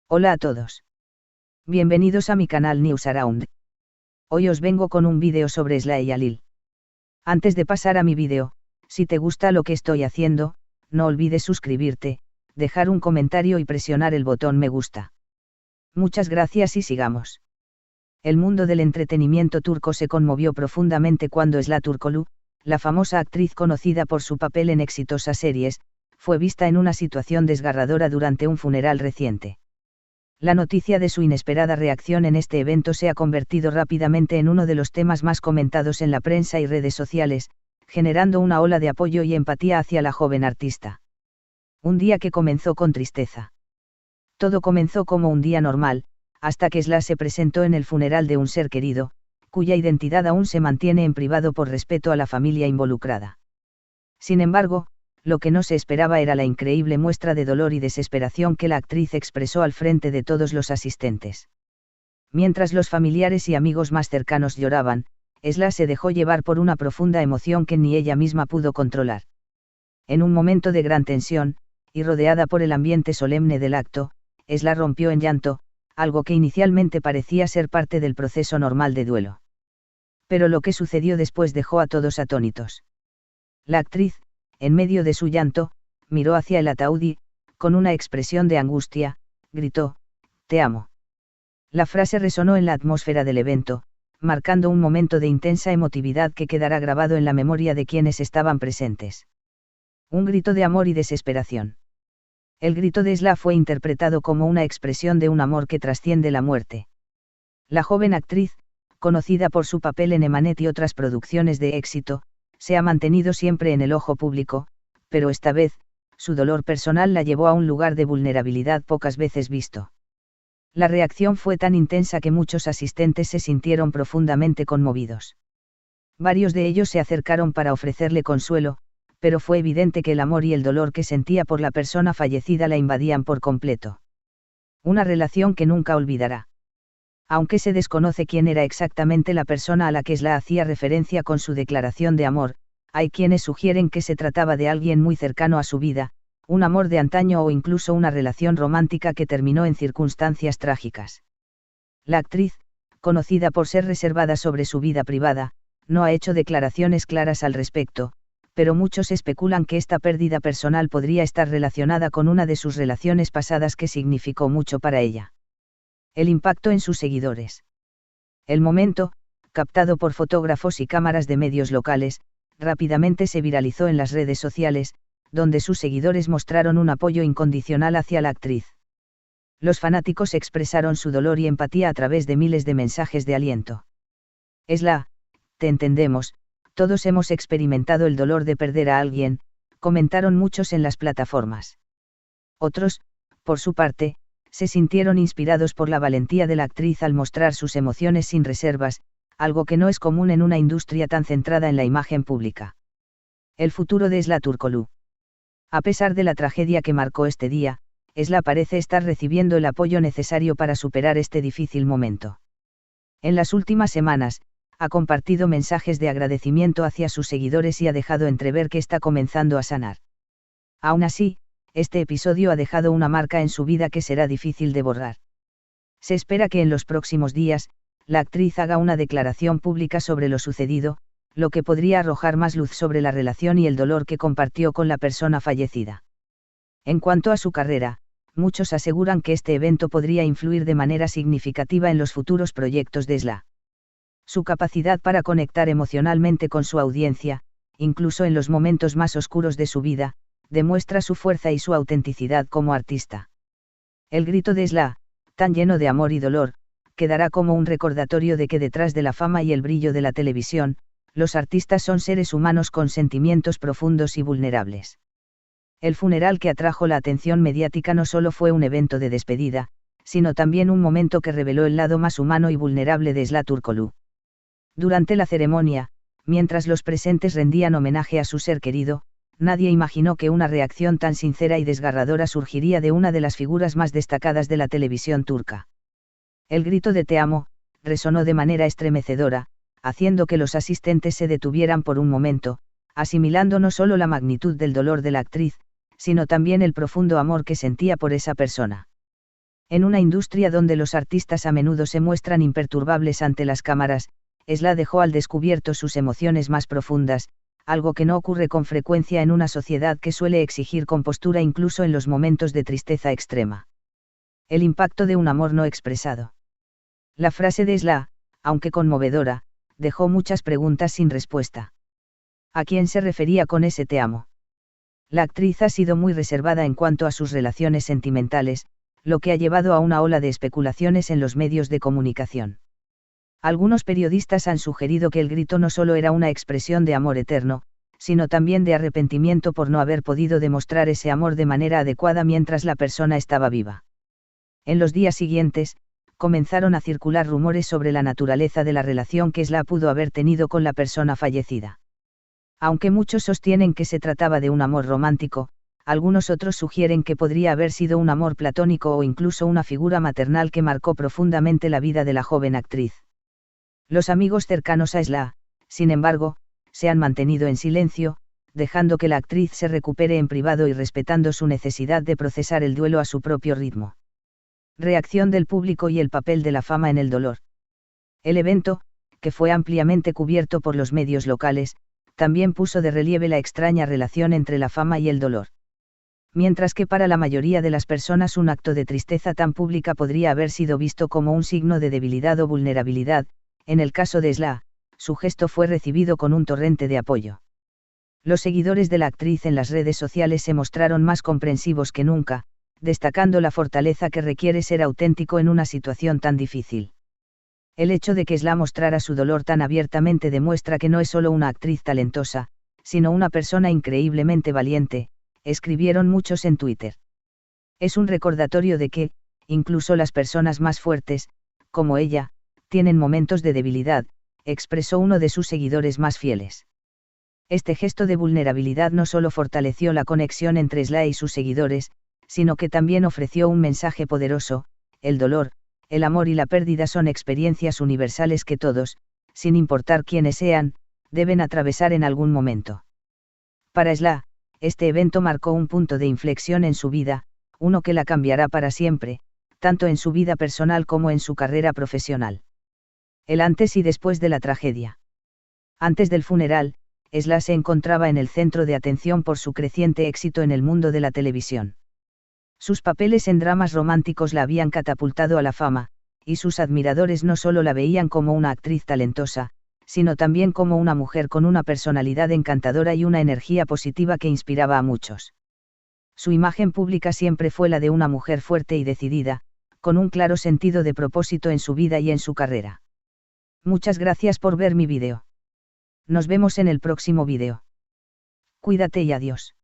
Hola a todos. Bienvenidos a mi canal News Around. Hoy os vengo con un vídeo sobre Sla y Alil. Antes de pasar a mi vídeo, si te gusta lo que estoy haciendo, no olvides suscribirte, dejar un comentario y presionar el botón me gusta. Muchas gracias y sigamos. El mundo del entretenimiento turco se conmovió profundamente cuando Sla Turkolu, la famosa actriz conocida por su papel en exitosas series, fue vista en una situación desgarradora durante un funeral reciente. La noticia de su inesperada reacción en este evento se ha convertido rápidamente en uno de los temas más comentados en la prensa y redes sociales, generando una ola de apoyo y empatía hacia la joven artista. Un día que comenzó con tristeza. Todo comenzó como un día normal, hasta que Sla se presentó en el funeral de un ser querido, cuya identidad aún se mantiene en privado por respeto a la familia involucrada. Sin embargo, lo que no se esperaba era la increíble muestra de dolor y desesperación que la actriz expresó al frente de todos los asistentes. Mientras los familiares y amigos más cercanos lloraban, Sla se dejó llevar por una profunda emoción que ni ella misma pudo controlar. En un momento de gran tensión, y rodeada por el ambiente solemne del acto, Sla rompió en llanto, algo que inicialmente parecía ser parte del proceso normal de duelo. Pero lo que sucedió después dejó a todos atónitos. La actriz, en medio de su llanto, miró hacia el ataúd y, con una expresión de angustia, gritó: «Te amo». La frase resonó en la atmósfera del evento, marcando un momento de intensa emotividad que quedará grabado en la memoria de quienes estaban presentes. Un grito de amor y desesperación. El grito de Sla fue interpretado como una expresión de un amor que trasciende la muerte. La joven actriz, conocida por su papel en Emanet y otras producciones de éxito, se ha mantenido siempre en el ojo público, pero esta vez, su dolor personal la llevó a un lugar de vulnerabilidad pocas veces visto. La reacción fue tan intensa que muchos asistentes se sintieron profundamente conmovidos. Varios de ellos se acercaron para ofrecerle consuelo, pero fue evidente que el amor y el dolor que sentía por la persona fallecida la invadían por completo. Una relación que nunca olvidará. Aunque se desconoce quién era exactamente la persona a la que Sla hacía referencia con su declaración de amor, hay quienes sugieren que se trataba de alguien muy cercano a su vida, un amor de antaño o incluso una relación romántica que terminó en circunstancias trágicas. La actriz, conocida por ser reservada sobre su vida privada, no ha hecho declaraciones claras al respecto, pero muchos especulan que esta pérdida personal podría estar relacionada con una de sus relaciones pasadas que significó mucho para ella. El impacto en sus seguidores. El momento, captado por fotógrafos y cámaras de medios locales, rápidamente se viralizó en las redes sociales, donde sus seguidores mostraron un apoyo incondicional hacia la actriz. Los fanáticos expresaron su dolor y empatía a través de miles de mensajes de aliento. Sla, te entendemos, todos hemos experimentado el dolor de perder a alguien, comentaron muchos en las plataformas. Otros, por su parte, se sintieron inspirados por la valentía de la actriz al mostrar sus emociones sin reservas, algo que no es común en una industria tan centrada en la imagen pública. El futuro de Sla Turkolu. A pesar de la tragedia que marcó este día, Sla parece estar recibiendo el apoyo necesario para superar este difícil momento. En las últimas semanas, ha compartido mensajes de agradecimiento hacia sus seguidores y ha dejado entrever que está comenzando a sanar. Aún así, este episodio ha dejado una marca en su vida que será difícil de borrar. Se espera que en los próximos días, la actriz haga una declaración pública sobre lo sucedido, lo que podría arrojar más luz sobre la relación y el dolor que compartió con la persona fallecida. En cuanto a su carrera, muchos aseguran que este evento podría influir de manera significativa en los futuros proyectos de Sla. Su capacidad para conectar emocionalmente con su audiencia, incluso en los momentos más oscuros de su vida, demuestra su fuerza y su autenticidad como artista. El grito de Sla, tan lleno de amor y dolor, quedará como un recordatorio de que detrás de la fama y el brillo de la televisión, los artistas son seres humanos con sentimientos profundos y vulnerables. El funeral que atrajo la atención mediática no solo fue un evento de despedida, sino también un momento que reveló el lado más humano y vulnerable de Sla Turkolu. Durante la ceremonia, mientras los presentes rendían homenaje a su ser querido, nadie imaginó que una reacción tan sincera y desgarradora surgiría de una de las figuras más destacadas de la televisión turca. El grito de «Te amo» resonó de manera estremecedora, haciendo que los asistentes se detuvieran por un momento, asimilando no solo la magnitud del dolor de la actriz, sino también el profundo amor que sentía por esa persona. En una industria donde los artistas a menudo se muestran imperturbables ante las cámaras, Sla dejó al descubierto sus emociones más profundas, algo que no ocurre con frecuencia en una sociedad que suele exigir compostura incluso en los momentos de tristeza extrema. El impacto de un amor no expresado. La frase de Sla, aunque conmovedora, dejó muchas preguntas sin respuesta. ¿A quién se refería con ese te amo? La actriz ha sido muy reservada en cuanto a sus relaciones sentimentales, lo que ha llevado a una ola de especulaciones en los medios de comunicación. Algunos periodistas han sugerido que el grito no solo era una expresión de amor eterno, sino también de arrepentimiento por no haber podido demostrar ese amor de manera adecuada mientras la persona estaba viva. En los días siguientes, comenzaron a circular rumores sobre la naturaleza de la relación que Sla pudo haber tenido con la persona fallecida. Aunque muchos sostienen que se trataba de un amor romántico, algunos otros sugieren que podría haber sido un amor platónico o incluso una figura maternal que marcó profundamente la vida de la joven actriz. Los amigos cercanos a Sla, sin embargo, se han mantenido en silencio, dejando que la actriz se recupere en privado y respetando su necesidad de procesar el duelo a su propio ritmo. Reacción del público y el papel de la fama en el dolor. El evento, que fue ampliamente cubierto por los medios locales, también puso de relieve la extraña relación entre la fama y el dolor. Mientras que para la mayoría de las personas un acto de tristeza tan pública podría haber sido visto como un signo de debilidad o vulnerabilidad, en el caso de Sla, su gesto fue recibido con un torrente de apoyo. Los seguidores de la actriz en las redes sociales se mostraron más comprensivos que nunca, destacando la fortaleza que requiere ser auténtico en una situación tan difícil. El hecho de que Sla mostrara su dolor tan abiertamente demuestra que no es solo una actriz talentosa, sino una persona increíblemente valiente, escribieron muchos en Twitter. Es un recordatorio de que, incluso las personas más fuertes, como ella, tienen momentos de debilidad, expresó uno de sus seguidores más fieles. Este gesto de vulnerabilidad no solo fortaleció la conexión entre Sla y sus seguidores, sino que también ofreció un mensaje poderoso: el dolor, el amor y la pérdida son experiencias universales que todos, sin importar quiénes sean, deben atravesar en algún momento. Para Sla, este evento marcó un punto de inflexión en su vida, uno que la cambiará para siempre, tanto en su vida personal como en su carrera profesional. El antes y después de la tragedia. Antes del funeral, Sla se encontraba en el centro de atención por su creciente éxito en el mundo de la televisión. Sus papeles en dramas románticos la habían catapultado a la fama, y sus admiradores no solo la veían como una actriz talentosa, sino también como una mujer con una personalidad encantadora y una energía positiva que inspiraba a muchos. Su imagen pública siempre fue la de una mujer fuerte y decidida, con un claro sentido de propósito en su vida y en su carrera. Muchas gracias por ver mi vídeo. Nos vemos en el próximo vídeo. Cuídate y adiós.